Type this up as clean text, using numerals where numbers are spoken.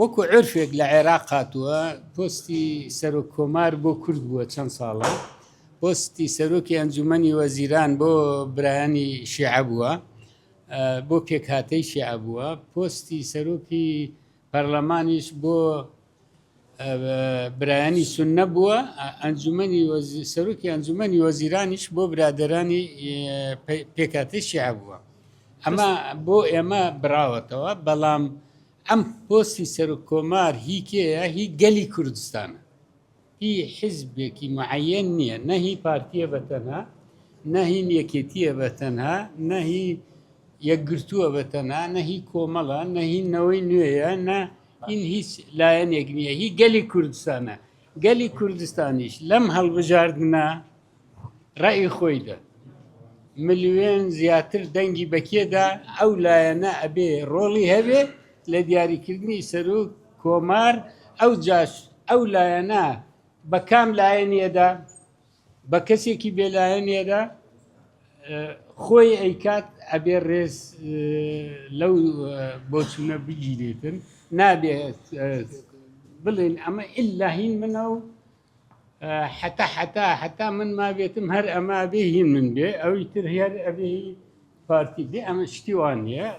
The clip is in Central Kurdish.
وەکو عرفێک لە عێراق هاتووە پۆستی سەرۆک کۆمار بۆ کورد بووە چەند ساڵە، پۆستی سەرۆکی ئەنجومەنی وەزیران بۆ برایانی شیعە بووە، بۆ پێکهاتەی شیعە بووە، پۆستی سەرۆکی پەرلەمانیش بۆ برایانی سوننە بووە، سەرۆکی ئەنجومەنی وەزیرانیش بۆ برادەرانی پێکهاتەی شیعە بووە. ئەمە بۆ ئێمە براوەتەوە، بەڵام ئەم پۆستی سەرۆک کۆمار هی کێیە؟ هی گەلی کوردستانە، هی حیزبێکی معەیەن نییە، نەهی پارتیە بەتەنها، نەهی یەکێتیە بەتەنها، نەهی یەکگرتووە بەتەنها، نەهی کۆمەڵە، نەهی نەوەی نوێیە، نە هین هیچ لایەنێک نییە، هی گەلی کوردستانە. گەلی کوردستانیش لەم هەڵبژاردنە ڕەئی خۆیدا ملیۆن زیاتر دەنگی بەکێدا، ئەو لایەنە ئەبێ ڕۆڵی هەبێ لە دیاریکردنی سەرۆک کۆمار. ئەو جاش ئەو لایەنە بە کام لایەنێدا، بە کەسێکی بێلایەنێدا خۆی ئەیکات، ئەبێ ڕێز لەو بۆچوونە بگیرێتن، نابێت بڵێن ئەمە ئللا هین منە و حتا من ما بێتم هەر ئەمە بێ هین من بێ، ئەوی تر هێر ئەبێ پارتی بێ، ئەمە شتی وان نییە.